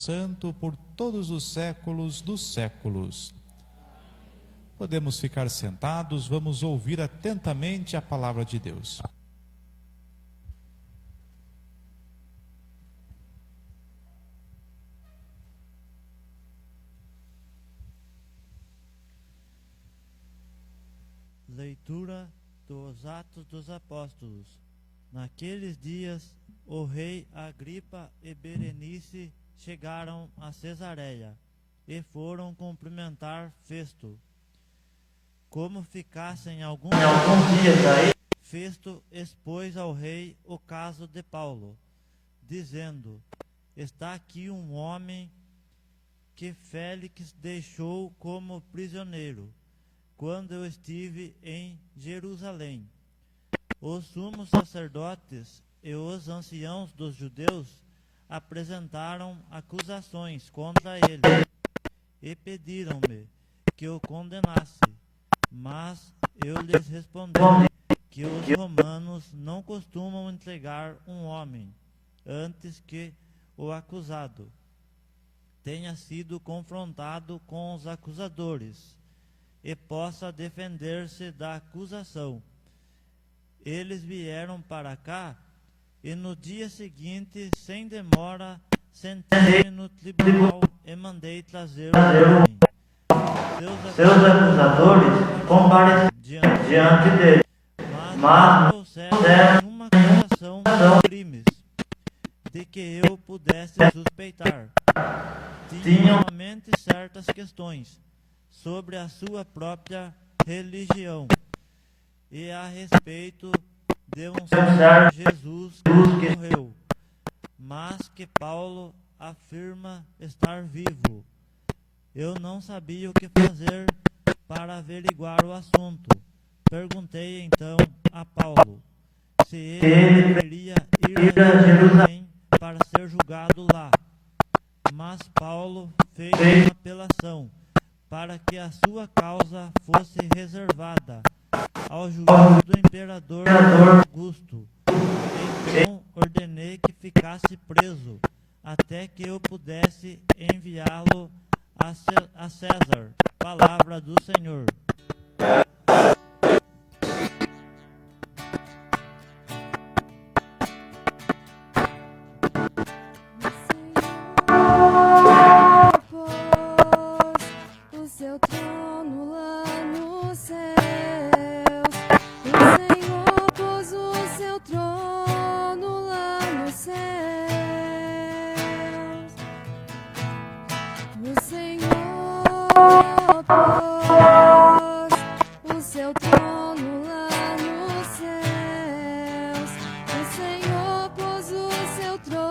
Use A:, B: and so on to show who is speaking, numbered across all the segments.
A: Santo por todos os séculos dos séculos. Podemos ficar sentados, vamos ouvir atentamente a palavra de Deus.
B: Leitura dos Atos dos Apóstolos. Naqueles dias, o rei Agripa e Berenice chegaram a Cesareia e foram cumprimentar Festo. Como ficassem alguns dias aí, Festo expôs ao rei o caso de Paulo, dizendo: está aqui um homem que Félix deixou como prisioneiro, quando eu estive em Jerusalém. Os sumos sacerdotes e os anciãos dos judeus apresentaram acusações contra ele e pediram-me que o condenasse, mas eu lhes respondi que os romanos não costumam entregar um homem antes que o acusado tenha sido confrontado com os acusadores e possa defender-se da acusação. Eles vieram para cá e no dia seguinte, sem demora, sentei-me no tribunal e mandei trazer o homem. Seus acusadores compareceram diante dele, mas não trouxeram nenhuma acusação de crimes de que eu pudesse suspeitar. Tinham somente certas questões sobre a sua própria religião e a respeito de um certo Jesus que morreu, mas que Paulo afirma estar vivo. Eu não sabia o que fazer para averiguar o assunto. Perguntei então a Paulo se ele deveria ir a Jerusalém para ser julgado lá. Mas Paulo fez uma apelação para que a sua causa fosse reservada ao juízo do imperador Augusto. Então ordenei que ficasse preso até que eu pudesse enviá-lo a César. Palavra do Senhor.
C: O Senhor pôs o seu trono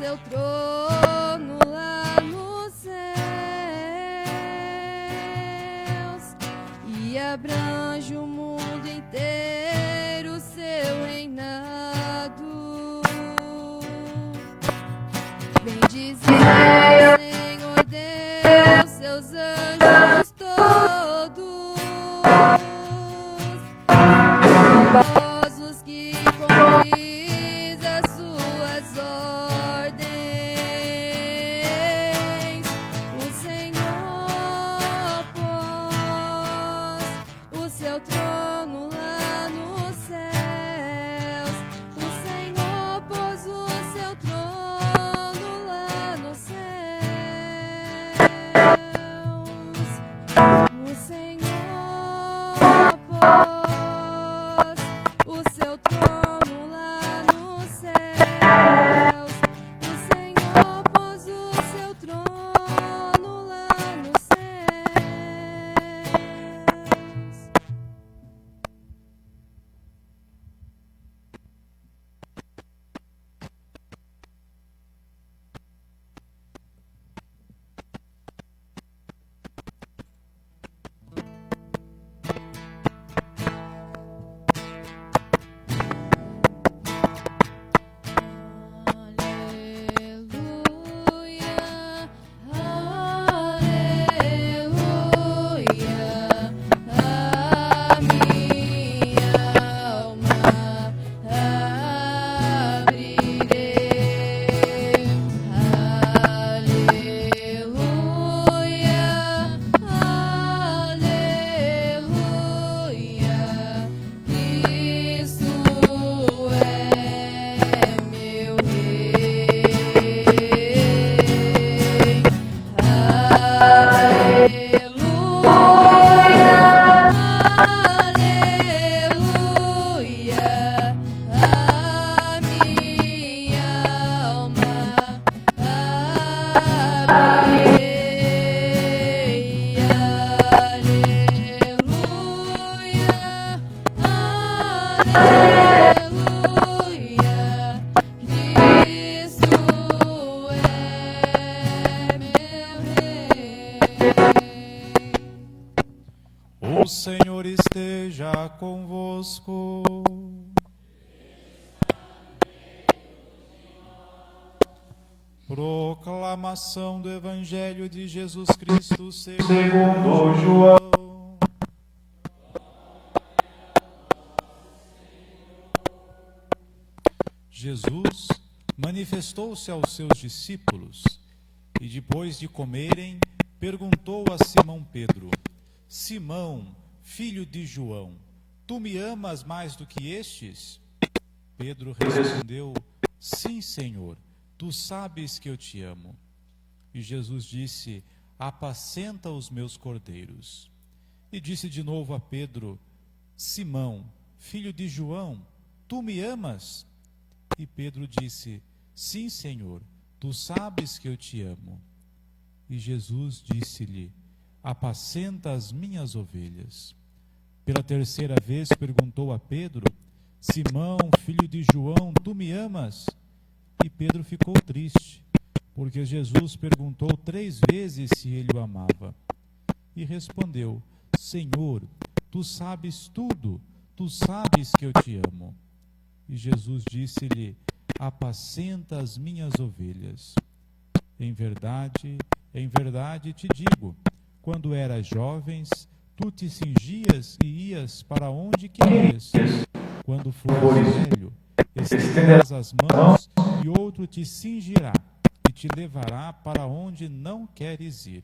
C: seu trono lá nos céus e abrange o mundo inteiro, seu reinado. Vem dizer, Senhor Deus, seus anjos todos, poderosos que cumprem as suas ordens. O Senhor pôs o seu trono lá nos céus. O Senhor pôs o seu trono lá nos céus. O Senhor pôs o seu trono lá nos céus. O Senhor pôs o seu trono lá nos céus.
A: O Senhor esteja convosco. Proclamação do Evangelho de Jesus Cristo segundo João. Jesus manifestou-se aos seus discípulos e, depois de comerem, perguntou a Simão Pedro: Simão, filho de João, tu me amas mais do que estes? Pedro respondeu: Sim, Senhor, tu sabes que eu te amo. E Jesus disse: Apacenta os meus cordeiros. E disse de novo a Pedro: Simão, filho de João, tu me amas? E Pedro disse: Sim, Senhor, tu sabes que eu te amo. E Jesus disse-lhe: Apacenta as minhas ovelhas. Pela terceira vez perguntou a Pedro: Simão, filho de João, tu me amas? E Pedro ficou triste, porque Jesus perguntou 3 vezes se ele o amava. E respondeu: Senhor, tu sabes tudo, tu sabes que eu te amo. E Jesus disse-lhe: Apacenta as minhas ovelhas. Em verdade te digo, quando eras jovens, tu te cingias e ias para onde querias. Quando fores velho, estenderás as mãos e outro te cingirá e te levará para onde não queres ir.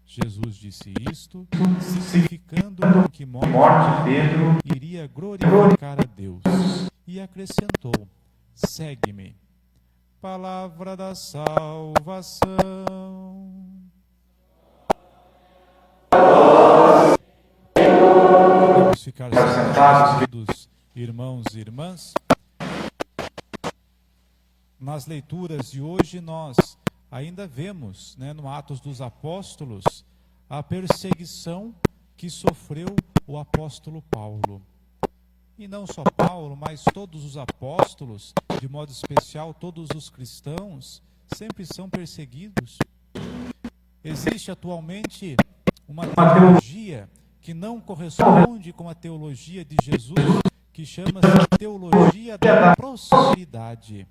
A: Jesus disse isto, significando que morte Pedro iria glorificar a Deus. E acrescentou: Segue-me. Palavra da salvação. Vamos ficar sentados, queridos irmãos e irmãs. Nas leituras de hoje nós ainda vemos, no Atos dos Apóstolos, a perseguição que sofreu o apóstolo Paulo. E não só Paulo, mas todos os apóstolos, de modo especial todos os cristãos, sempre são perseguidos. Existe atualmente uma teologia que não corresponde com a teologia de Jesus, que chama-se teologia da prosperidade.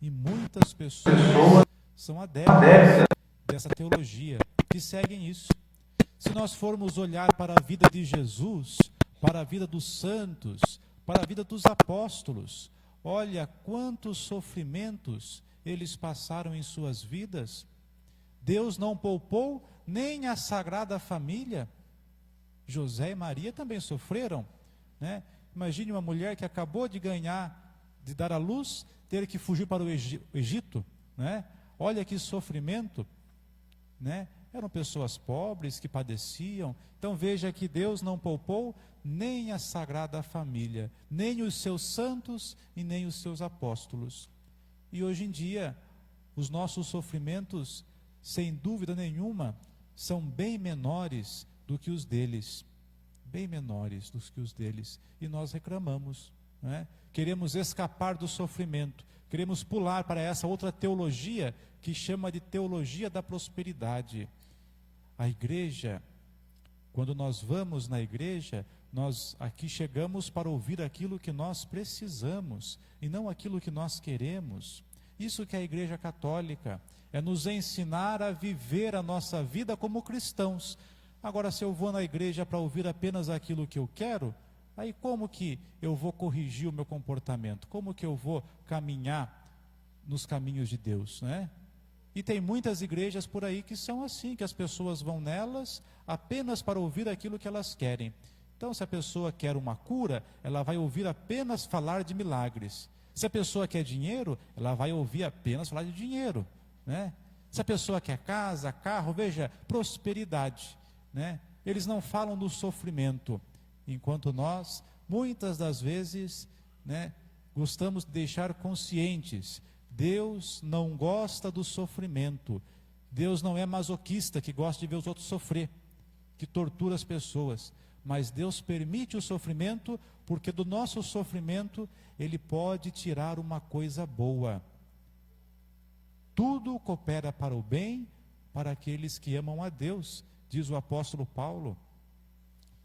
A: E muitas pessoas são adeptas dessa teologia, que seguem isso. Se nós formos olhar para a vida de Jesus, para a vida dos santos, para a vida dos apóstolos, olha quantos sofrimentos eles passaram em suas vidas. Deus não poupou nem a Sagrada Família. José e Maria também sofreram, né? Imagine uma mulher que acabou de dar à luz, ter que fugir para o Egito, né? Olha que sofrimento, né? Eram pessoas pobres que padeciam. Então veja que Deus não poupou nem a Sagrada Família, nem os seus santos e nem os seus apóstolos. E hoje em dia, os nossos sofrimentos, sem dúvida nenhuma, são bem menores do que os deles. Bem menores do que os deles. E nós reclamamos, né? Queremos escapar do sofrimento, queremos pular para essa outra teologia que chama de teologia da prosperidade. A igreja, quando nós vamos na igreja, nós aqui chegamos para ouvir aquilo que nós precisamos e não aquilo que nós queremos. Isso que é a Igreja Católica, é nos ensinar a viver a nossa vida como cristãos. Agora, se eu vou na igreja para ouvir apenas aquilo que eu quero, aí como que eu vou corrigir o meu comportamento? Como que eu vou caminhar nos caminhos de Deus, né? E tem muitas igrejas por aí que são assim, que as pessoas vão nelas apenas para ouvir aquilo que elas querem. Então, se a pessoa quer uma cura, ela vai ouvir apenas falar de milagres. Se a pessoa quer dinheiro, ela vai ouvir apenas falar de dinheiro, né? Se a pessoa quer casa, carro, veja, prosperidade, né? Eles não falam do sofrimento, enquanto nós, muitas das vezes, né, gostamos de deixar conscientes: Deus não gosta do sofrimento. Deus não é masoquista que gosta de ver os outros sofrer, que tortura as pessoas. Mas Deus permite o sofrimento, porque do nosso sofrimento Ele pode tirar uma coisa boa. Tudo coopera para o bem, para aqueles que amam a Deus, diz o apóstolo Paulo.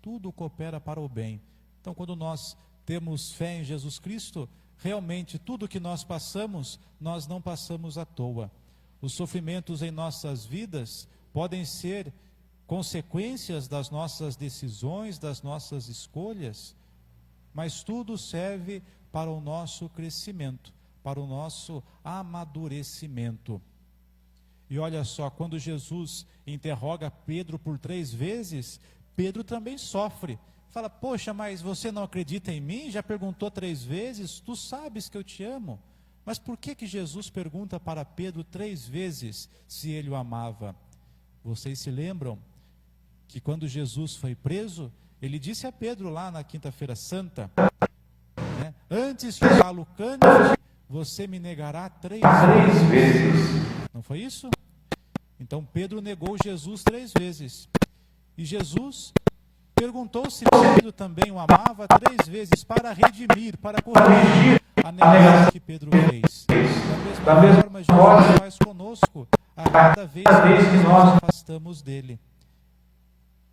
A: Tudo coopera para o bem. Então, quando nós temos fé em Jesus Cristo, realmente tudo que nós passamos, nós não passamos à toa. Os sofrimentos em nossas vidas podem ser consequências das nossas decisões, das nossas escolhas, mas tudo serve para o nosso crescimento, para o nosso amadurecimento. E olha só, quando Jesus interroga Pedro por 3 vezes, Pedro também sofre. Fala: poxa, mas você não acredita em mim? Já perguntou 3 vezes? Tu sabes que eu te amo. Mas por que Jesus pergunta para Pedro 3 vezes se ele o amava? Vocês se lembram que quando Jesus foi preso, ele disse a Pedro lá na Quinta-feira Santa, né, antes que o galo cante, você me negará 3 vezes. Não foi isso? Então Pedro negou Jesus 3 vezes. E Jesus perguntou se Pedro também o amava 3 vezes, para redimir, para corrigir a negação que Pedro fez. Da mesma forma, Jesus faz conosco a cada vez que nós nos afastamos dele.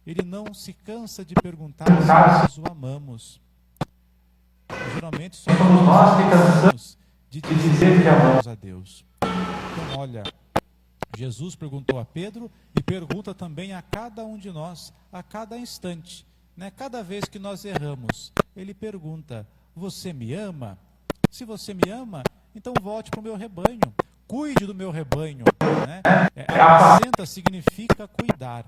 A: Ele não se cansa de perguntar se nós o amamos. Geralmente somos nós que cansamos de dizer que amamos a Deus. Então, olha, Jesus perguntou a Pedro e pergunta também a cada um de nós, a cada instante, né? Cada vez que nós erramos, ele pergunta: você me ama? Se você me ama, então volte para o meu rebanho, cuide do meu rebanho, né? Apacenta significa cuidar.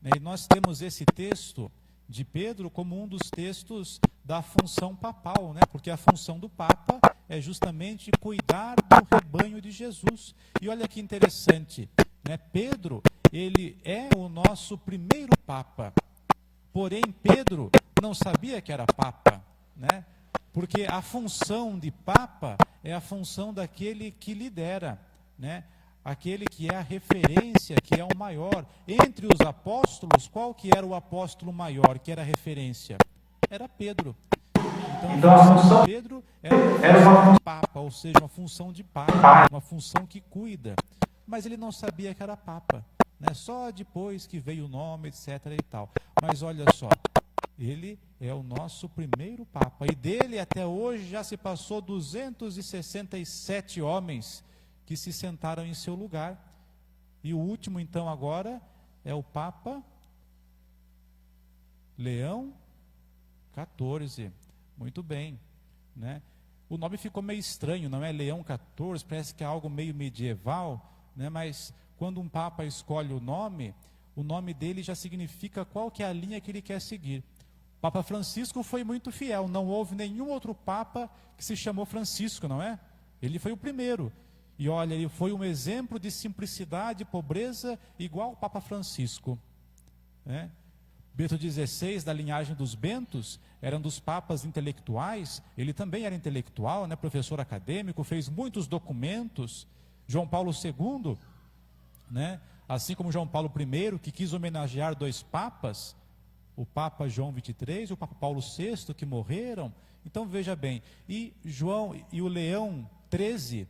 A: E nós temos esse texto de Pedro como um dos textos da função papal, né? Porque a função do Papa é justamente cuidar do rebanho de Jesus. E olha que interessante, né? Pedro, ele é o nosso primeiro Papa. Porém, Pedro não sabia que era Papa, né? Porque a função de Papa é a função daquele que lidera, né? Aquele que é a referência, que é o maior. Entre os apóstolos, qual que era o apóstolo maior, que era a referência? Era Pedro. Então a função de Pedro era uma função de papa, ou seja, uma função de pai, uma função que cuida. Mas ele não sabia que era papa, né? Só depois que veio o nome, etc. e tal. Mas olha só, ele é o nosso primeiro papa, e dele até hoje já se passou 267 homens que se sentaram em seu lugar. E o último, então, agora é o Papa Leão XIV. Muito bem, né? O nome ficou meio estranho, não é? Leão XIV, parece que é algo meio medieval, né? Mas quando um Papa escolhe o nome dele já significa qual que é a linha que ele quer seguir. O Papa Francisco foi muito fiel, não houve nenhum outro Papa que se chamou Francisco, não é? Ele foi o primeiro. E olha, ele foi um exemplo de simplicidade e pobreza igual ao Papa Francisco, né? Bento XVI, da linhagem dos Bentos, era um dos papas intelectuais. Ele também era intelectual, né? Professor acadêmico, fez muitos documentos. João Paulo II, né? Assim como João Paulo I, que quis homenagear dois papas, o Papa João XXIII e o Papa Paulo VI, que morreram. Então veja bem, e o Leão XIII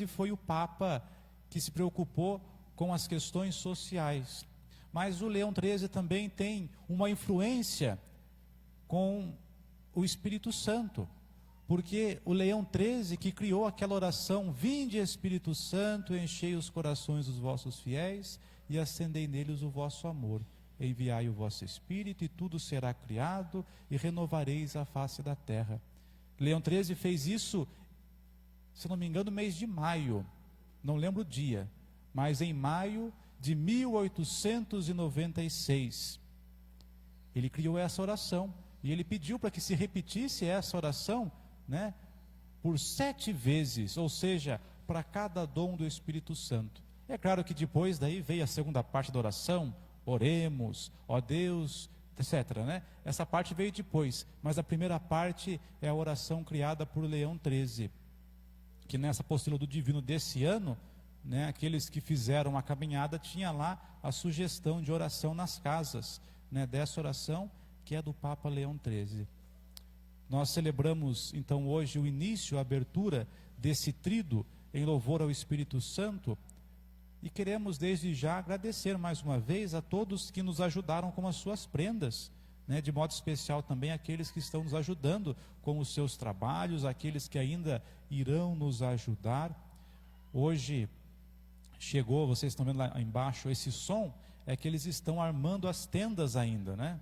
A: foi o Papa que se preocupou com as questões sociais. Mas o Leão XIII também tem uma influência com o Espírito Santo, porque o Leão XIII que criou aquela oração: vinde Espírito Santo, enchei os corações dos vossos fiéis e acendei neles o vosso amor. Enviai o vosso Espírito e tudo será criado e renovareis a face da terra. Leão XIII fez isso, se não me engano, no mês de maio, não lembro o dia, mas em maio de 1896. Ele criou essa oração e ele pediu para que se repetisse essa oração, né, por 7 vezes, ou seja, para cada dom do Espírito Santo. É claro que depois daí veio a segunda parte da oração: oremos, ó Deus, etc., né? Essa parte veio depois, mas a primeira parte é a oração criada por Leão XIII, que nessa apostila do Divino desse ano, né, aqueles que fizeram a caminhada, tinha lá a sugestão de oração nas casas, né, dessa oração que é do Papa Leão XIII. Nós celebramos então hoje o início, a abertura desse tríduo em louvor ao Espírito Santo, e queremos desde já agradecer mais uma vez a todos que nos ajudaram com as suas prendas, né, de modo especial também aqueles que estão nos ajudando com os seus trabalhos, aqueles que ainda irão nos ajudar. Hoje chegou, vocês estão vendo lá embaixo, esse som é que eles estão armando as tendas ainda, né?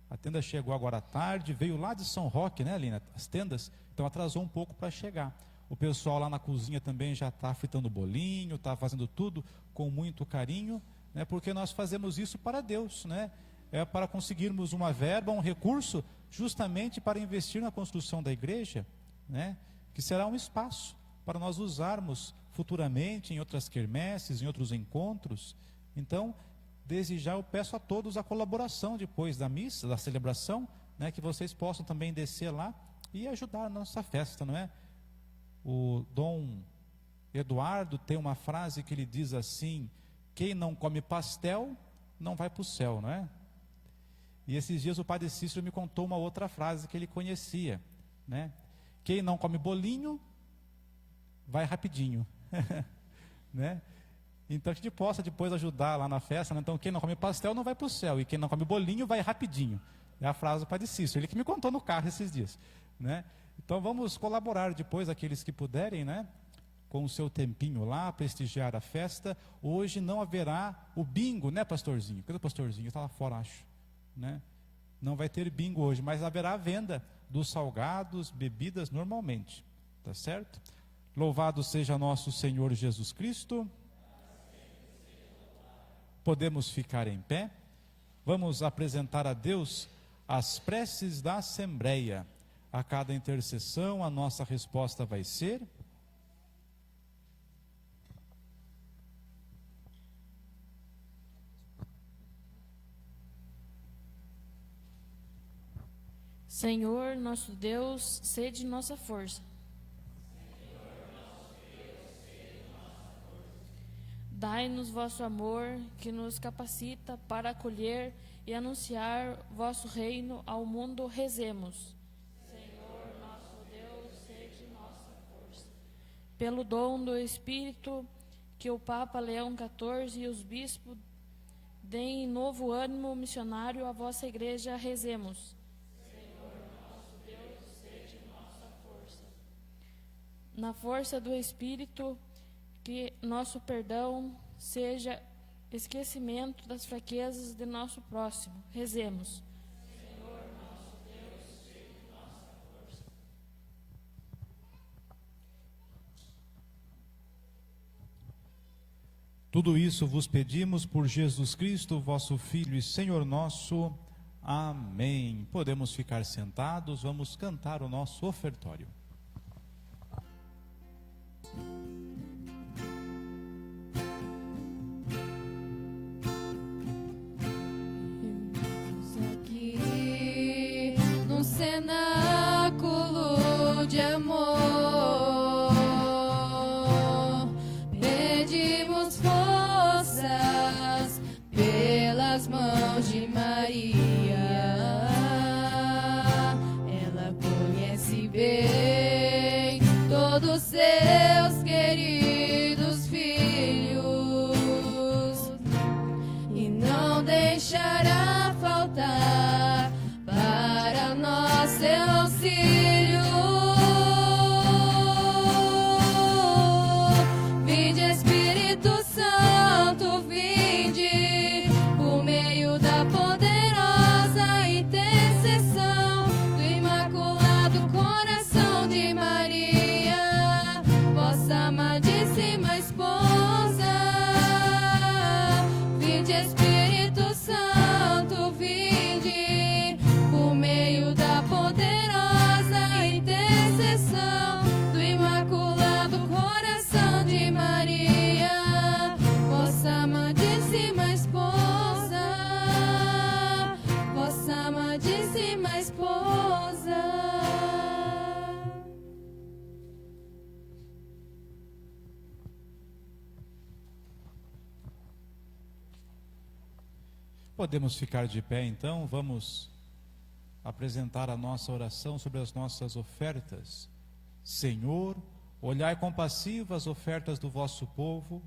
A: A tenda chegou agora à tarde, veio lá de São Roque, né, Aline? As tendas, então atrasou um pouco para chegar. O pessoal lá na cozinha também já está fritando bolinho, está fazendo tudo com muito carinho, né? Porque nós fazemos isso para Deus, né? É para conseguirmos uma verba, um recurso, justamente para investir na construção da igreja, né? Que será um espaço para nós usarmos futuramente em outras quermesses, em outros encontros. Então, desde já eu peço a todos a colaboração depois da missa, da celebração, né, que vocês possam também descer lá e ajudar a nossa festa, não é? O Dom Eduardo tem uma frase que ele diz assim: quem não come pastel não vai para o céu, não é? E esses dias o Padre Cícero me contou uma outra frase que ele conhecia, né? Quem não come bolinho vai rapidinho. Né? Então que a gente possa depois ajudar lá na festa, né? Então quem não come pastel não vai para o céu, e quem não come bolinho vai rapidinho. É a frase do Padre Cícero, ele que me contou no carro esses dias, né? Então vamos colaborar depois, aqueles que puderem, né, com o seu tempinho lá, prestigiar a festa. Hoje não haverá o bingo, né, pastorzinho? Cadê o pastorzinho? Está lá fora, acho, né? Não vai ter bingo hoje, mas haverá a venda dos salgados, bebidas normalmente, tá certo? Louvado seja nosso Senhor Jesus Cristo. Podemos ficar em pé. Vamos apresentar a Deus as preces da Assembleia. A cada intercessão, a nossa resposta vai ser:
D: Senhor, nosso Deus, sede nossa força. Dai-nos vosso amor, que nos capacita para acolher e anunciar vosso reino ao mundo. Rezemos. pelo dom do Espírito, que o Papa Leão XIV e os bispos deem novo ânimo missionário à vossa igreja, rezemos. Senhor, nosso Deus, seja nossa força. Na força do Espírito, que nosso perdão seja esquecimento das fraquezas de nosso próximo. Rezemos. Senhor, nosso Deus, seja nossa força.
A: Tudo isso vos pedimos por Jesus Cristo, vosso Filho e Senhor nosso. Amém. Podemos ficar sentados, vamos cantar o nosso ofertório.
C: Aqui num cenáculo de amor, pedimos forças pelas mãos de Maria. Ela conhece bem todos seus queridos filhos e não deixará faltar para nós seu auxílio. Vinde, Espírito Santo, vinde, por meio da poderosa intercessão do Imaculado Coração de Maria, vossa amadíssima esposa. Vinde, Espírito Santo, vinde, por meio da poderosa intercessão do Imaculado Coração de Maria, vossa amadíssima esposa, vossa amadíssima esposa.
A: Podemos ficar de pé então, vamos apresentar a nossa oração sobre as nossas ofertas. Senhor, olhai compassivo as ofertas do vosso povo,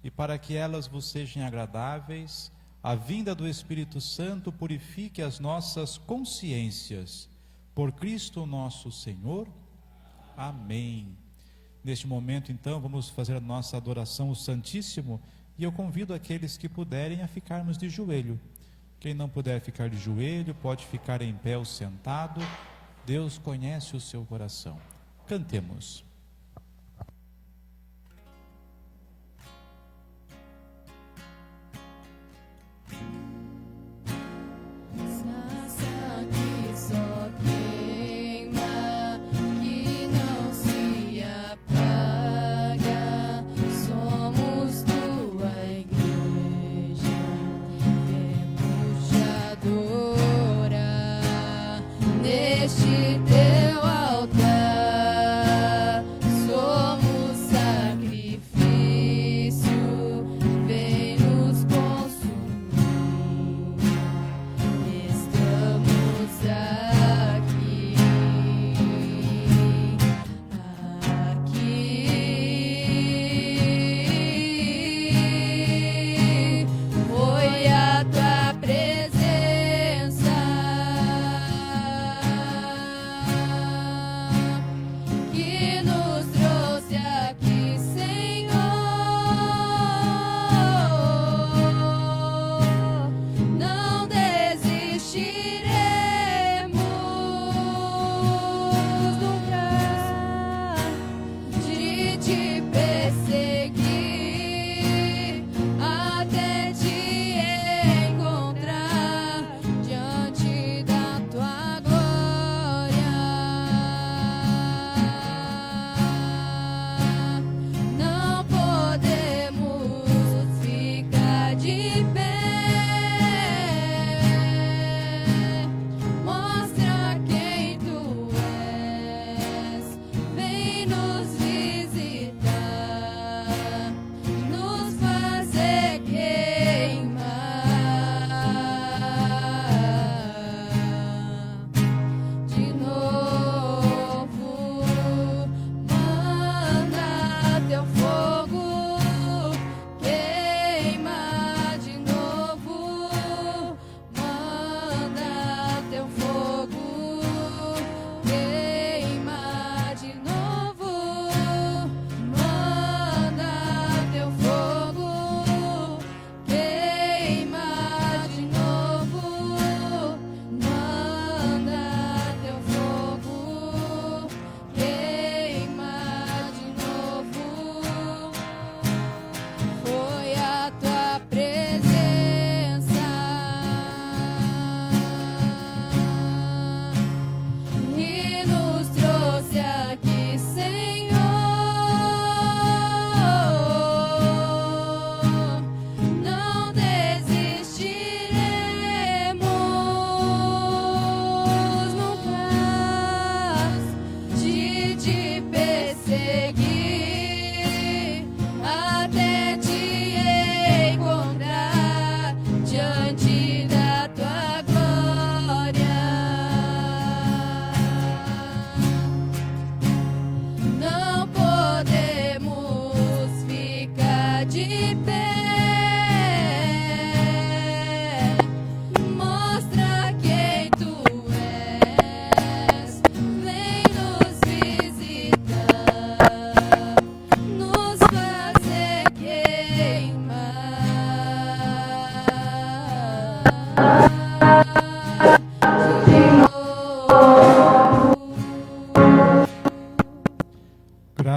A: e para que elas vos sejam agradáveis, a vinda do Espírito Santo purifique as nossas consciências. Por Cristo nosso Senhor. Amém. Neste momento então vamos fazer a nossa adoração ao Santíssimo, e eu convido aqueles que puderem a ficarmos de joelho. Quem não puder ficar de joelho, pode ficar em pé ou sentado. Deus conhece o seu coração. Cantemos.
C: Sarça que só queima, que não se apaga, somos tua igreja, viemos te adorar neste teu altar.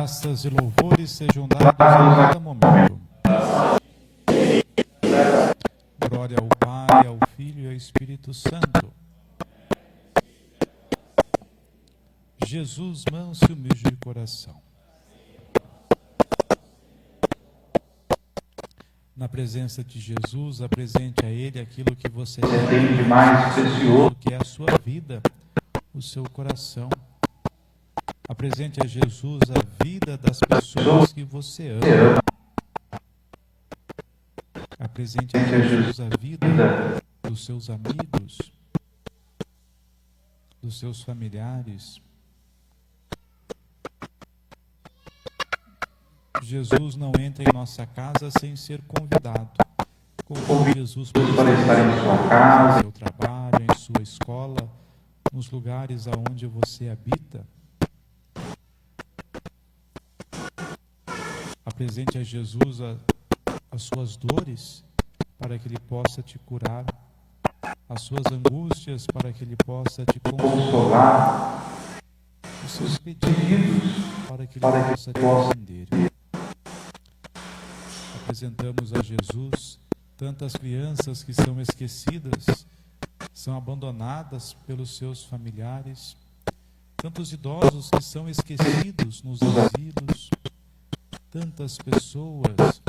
A: Graças e louvores sejam dados a cada momento. Glória ao Pai, ao Filho e ao Espírito Santo. Jesus, manso e humilde de coração. Na presença de Jesus, apresente a Ele aquilo que você tem de mais precioso, que é a sua vida, o seu coração. Apresente a Jesus a vida das pessoas que você ama. Apresente a Jesus a vida dos seus amigos, dos seus familiares. Jesus não entra em nossa casa sem ser convidado. Convide Jesus para estar em sua casa, no seu trabalho, em sua escola, nos lugares aonde você habita. Apresente a Jesus as suas dores, para que Ele possa te curar, as suas angústias, para que Ele possa te consolar, os seus pedidos, para que Ele possa te atender. Apresentamos a Jesus tantas crianças que são esquecidas, são abandonadas pelos seus familiares, tantos idosos que são esquecidos nos asilos, tantas pessoas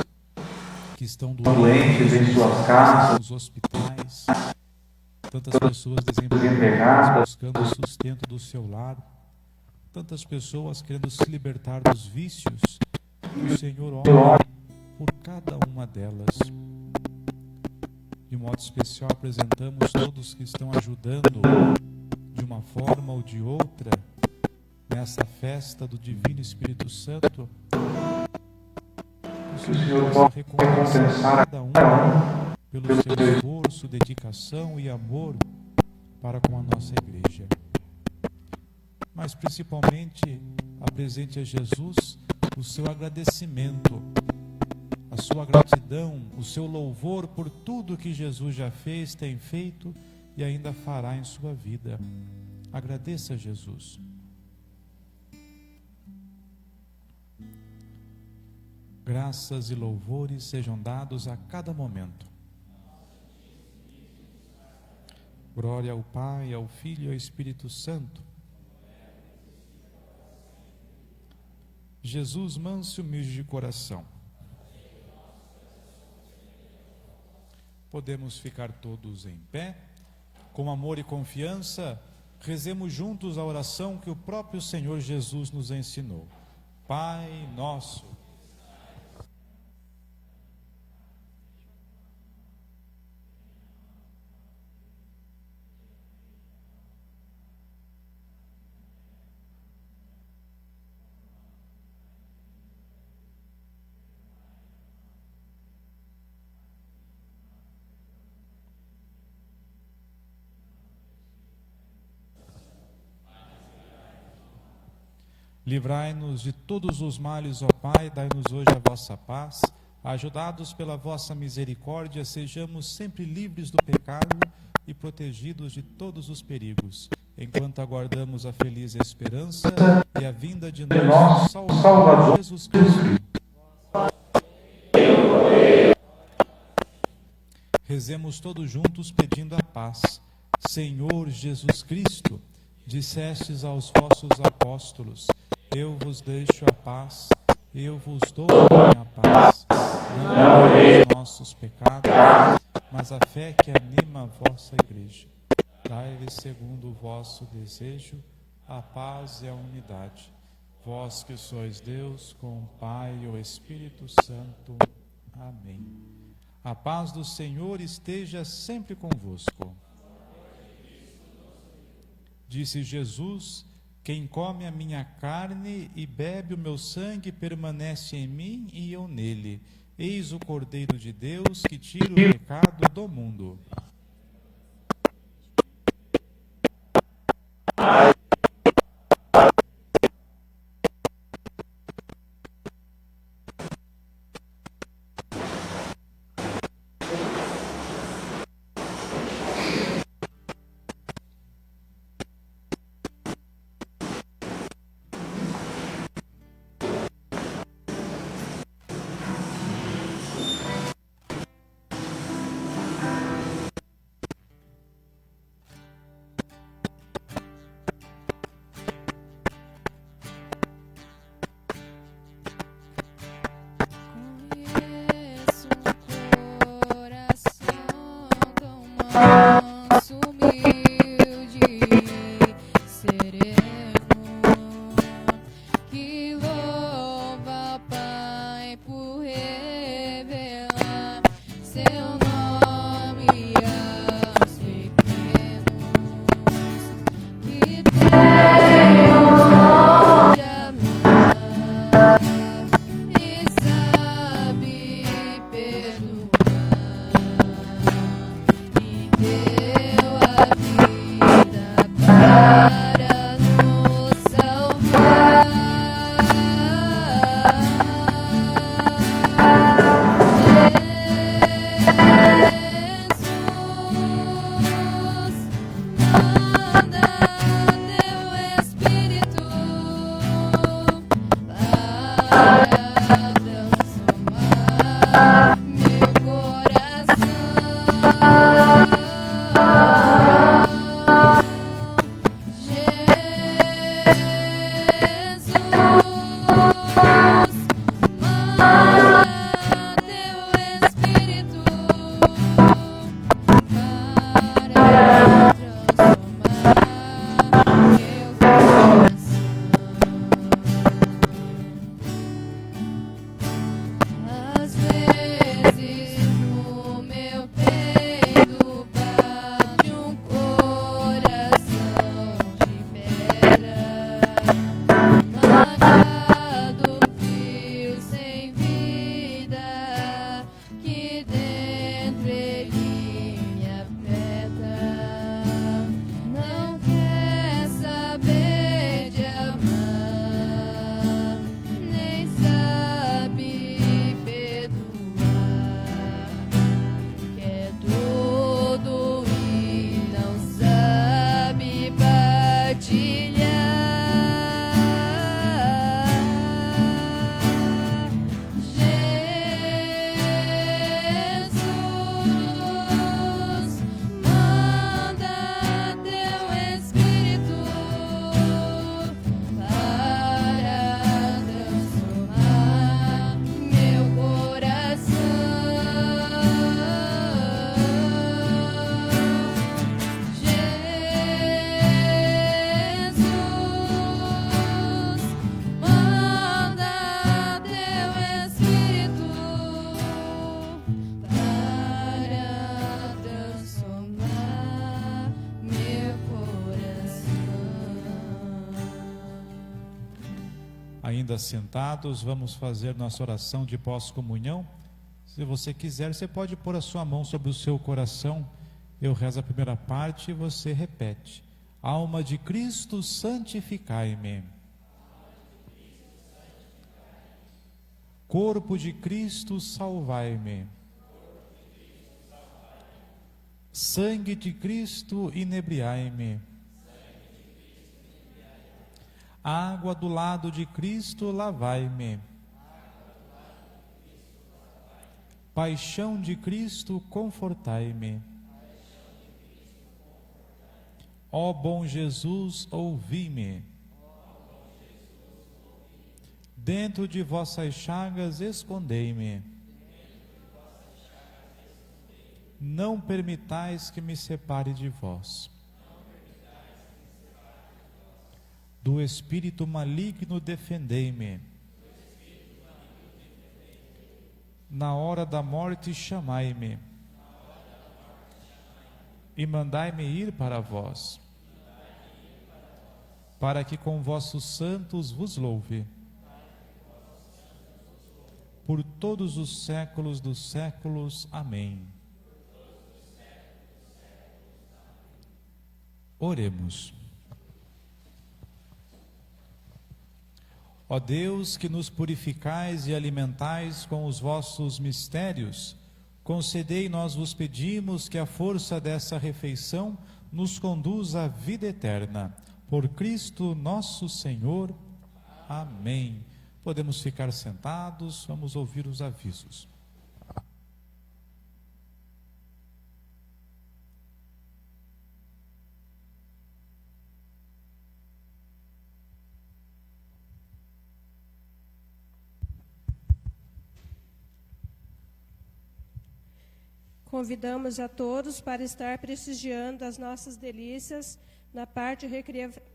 A: que estão doentes em suas casas, nos hospitais, tantas pessoas desempregadas buscando o sustento do seu lar, tantas pessoas querendo se libertar dos vícios. O Senhor ora por cada uma delas. De modo especial, apresentamos todos que estão ajudando de uma forma ou de outra nessa festa do Divino Espírito Santo. Que o Senhor possa recompensar cada um pelo seu esforço, dedicação e amor para com a nossa igreja. Mas principalmente apresente a Jesus o seu agradecimento, a sua gratidão, o seu louvor por tudo que Jesus já fez, tem feito e ainda fará em sua vida. Agradeça a Jesus. Graças e louvores sejam dados a cada momento. Glória ao Pai, ao Filho e ao Espírito Santo. Jesus, manso e humilde de coração. Podemos ficar todos em pé. Com amor e confiança, rezemos juntos a oração que o próprio Senhor Jesus nos ensinou. Pai nosso. Livrai-nos de todos os males, ó Pai, dai-nos hoje a vossa paz. Ajudados pela vossa misericórdia, sejamos sempre livres do pecado e protegidos de todos os perigos, enquanto aguardamos a feliz esperança e a vinda de nosso Salvador Jesus Cristo. Rezemos todos juntos pedindo a paz. Senhor Jesus Cristo, dissestes aos vossos apóstolos: eu vos deixo a paz, eu vos dou a minha paz. Não olheis os nossos pecados, mas a fé que anima a vossa igreja. Dai-lhe segundo o vosso desejo a paz e a unidade. Vós que sois Deus, com o Pai e o Espírito Santo. Amém. A paz do Senhor esteja sempre convosco. Disse Jesus: quem come a minha carne e bebe o meu sangue permanece em mim e eu nele. Eis o Cordeiro de Deus que tira o pecado do mundo. Ainda sentados, vamos fazer nossa oração de pós-comunhão. Se você quiser, você pode pôr a sua mão sobre o seu coração. Eu rezo a primeira parte e você repete. Alma de Cristo, santificai-me. Corpo de Cristo, salvai-me. Sangue de Cristo, inebriai-me. Água do lado de Cristo, lavai-me. Paixão de Cristo, confortai-me. Ó bom Jesus, ouvi-me. Dentro de vossas chagas, escondei-me. Não permitais que me separe de vós. Do espírito maligno, defendei-me. Na hora da morte, chamai-me. E mandai-me ir para vós, para que com vossos santos vos louve, por todos os séculos dos séculos. Amém. Oremos. Ó Deus, que nos purificais e alimentais com os vossos mistérios, concedei, nós vos pedimos, que a força dessa refeição nos conduza à vida eterna. Por Cristo nosso Senhor. Amém. Podemos ficar sentados, vamos ouvir os avisos.
E: Convidamos a todos para estar prestigiando as nossas delícias na parte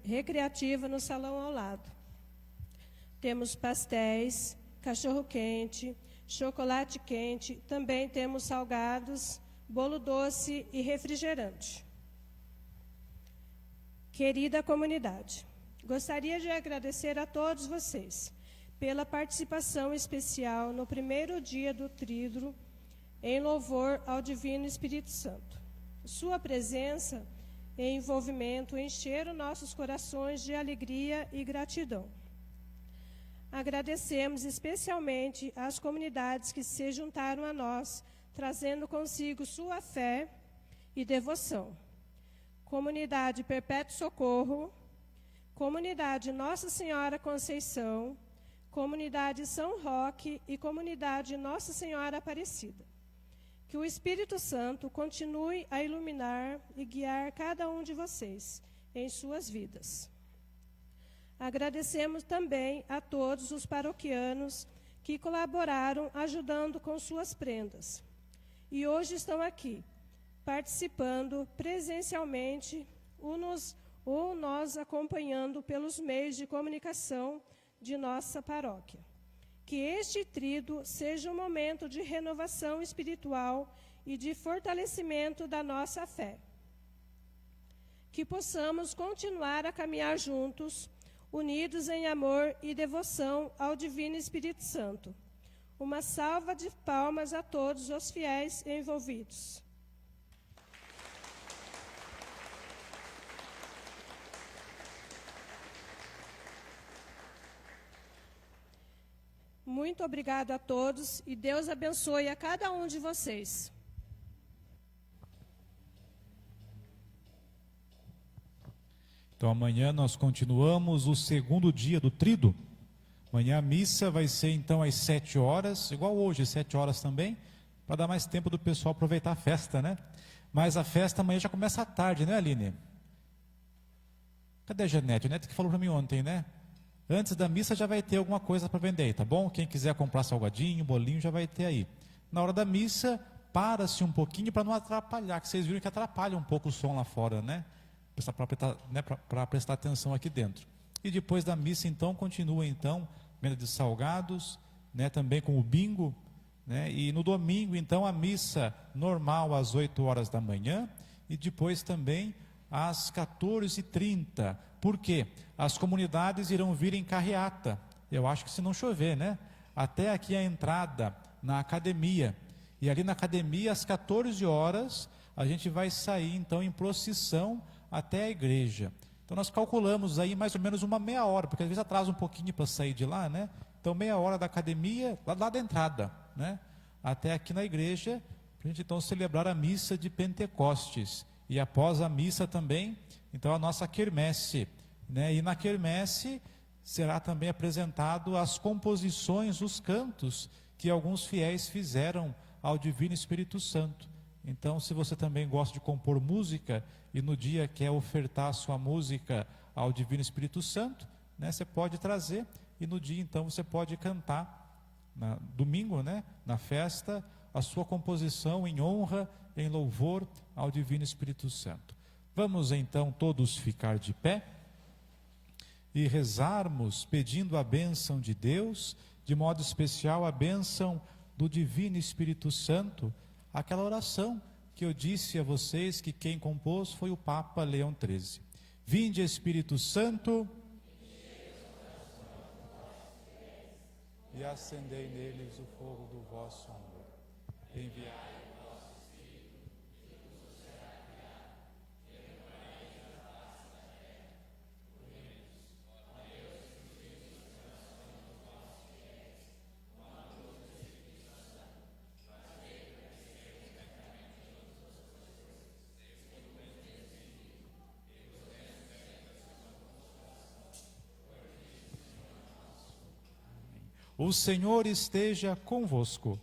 E: recreativa no salão ao lado. Temos pastéis, cachorro-quente, chocolate quente, também temos salgados, bolo doce e refrigerante. Querida comunidade, gostaria de agradecer a todos vocês pela participação especial no primeiro dia do Tríduo, em louvor ao Divino Espírito Santo. Sua presença e envolvimento encheram nossos corações de alegria e gratidão. Agradecemos especialmente às comunidades que se juntaram a nós, trazendo consigo sua fé e devoção. Comunidade Perpétuo Socorro, Comunidade Nossa Senhora Conceição, Comunidade São Roque e Comunidade Nossa Senhora Aparecida. Que o Espírito Santo continue a iluminar e guiar cada um de vocês em suas vidas. Agradecemos também a todos os paroquianos que colaboraram ajudando com suas prendas. E hoje estão aqui, participando presencialmente ou nós acompanhando pelos meios de comunicação de nossa paróquia. Que este tríduo seja um momento de renovação espiritual e de fortalecimento da nossa fé. Que possamos continuar a caminhar juntos, unidos em amor e devoção ao Divino Espírito Santo. Uma salva de palmas a todos os fiéis envolvidos. Muito obrigado a todos e Deus abençoe a cada um de vocês.
A: Então amanhã nós continuamos o segundo dia do Tríduo. Amanhã a missa vai ser então às 7 horas, igual hoje, 7 horas também, para dar mais tempo do pessoal aproveitar a festa, né? Mas a festa amanhã já começa à tarde, né, Aline? Cadê a Janete? A Janete que falou para mim ontem, né? Antes da missa já vai ter alguma coisa para vender aí, tá bom? Quem quiser comprar salgadinho, bolinho, já vai ter aí. Na hora da missa, para-se um pouquinho para não atrapalhar, que vocês viram que atrapalha um pouco o som lá fora, né? Para prestar atenção aqui dentro. E depois da missa, então, continua, então, venda de salgados, né? Também com o bingo, né? E no domingo, então, a missa normal às 8 horas da manhã e depois também às 14h30. Por quê? As comunidades irão vir em carreata. eu acho que se não chover, né? Até aqui a entrada na academia. E ali na academia, às 14 horas, a gente vai sair, então, em procissão até a igreja. Então, nós calculamos aí mais ou menos uma meia hora, porque às vezes atrasa um pouquinho para sair de lá, né? Então, meia hora da academia, lá da entrada, né? Até aqui na igreja, para a gente, então, celebrar a missa de Pentecostes. E após a missa também, então, a nossa quermesse, né? E na quermesse será também apresentado as composições, os cantos que alguns fiéis fizeram ao Divino Espírito Santo. Então, se você também gosta de compor música e no dia quer ofertar a sua música ao Divino Espírito Santo, né, você pode trazer e no dia então você pode cantar, domingo, né, na festa, a sua composição em honra, em louvor ao Divino Espírito Santo. Vamos então todos ficar de pé e rezarmos pedindo a bênção de Deus, de modo especial a bênção do Divino Espírito Santo, aquela oração que eu disse a vocês que quem compôs foi o Papa Leão XIII. Vinde Espírito Santo e acendei neles o fogo do vosso amor. Enviai o vosso Espírito e tudo será criado, e renovareis a face da terra. Oremos, ó Deus, que vivos os corações dos vossos fiéis, com a luz do Espírito Santo, fazei conhecer completamente todas as coisas, segundo o mesmo Espírito, e vos demos sempre a sua consolação, por Cristo Senhor nosso. Amém. O Senhor esteja convosco.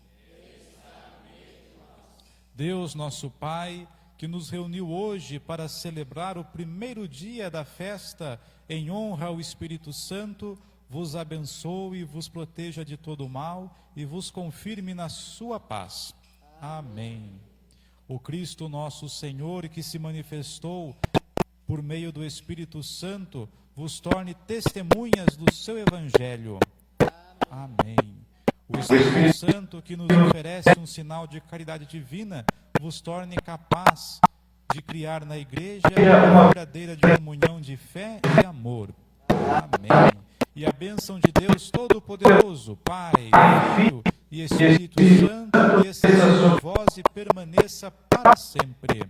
A: Deus nosso Pai, que nos reuniu hoje para celebrar o primeiro dia da festa em honra ao Espírito Santo, vos abençoe e vos proteja de todo o mal e vos confirme na sua paz. Amém. O Cristo nosso Senhor, que se manifestou por meio do Espírito Santo, vos torne testemunhas do seu Evangelho. Amém. O Espírito Santo, que nos oferece um sinal de caridade divina, vos torne capaz de criar na igreja uma verdadeira de comunhão de fé e amor. Amém. E a bênção de Deus Todo-Poderoso, Pai, Filho e Espírito Santo, desça sobre vós e permaneça para sempre.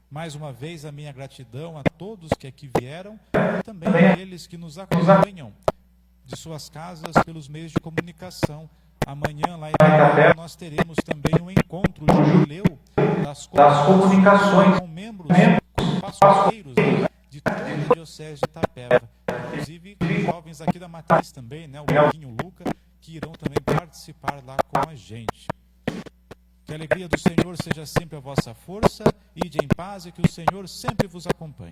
A: Mais uma vez a minha gratidão a todos que aqui vieram e também àqueles que nos acompanham de suas casas pelos meios de comunicação. Amanhã lá em Itapeva nós teremos também um encontro jubileu das comunicações com membros, com pastoreiros, né, de toda a Diocese de Itapeva. Inclusive jovens aqui da Matriz também, né, o Luquinho e o Luca, que irão também participar lá com a gente. Que a alegria do Senhor seja sempre a vossa força, ide em paz e que o Senhor sempre vos acompanhe.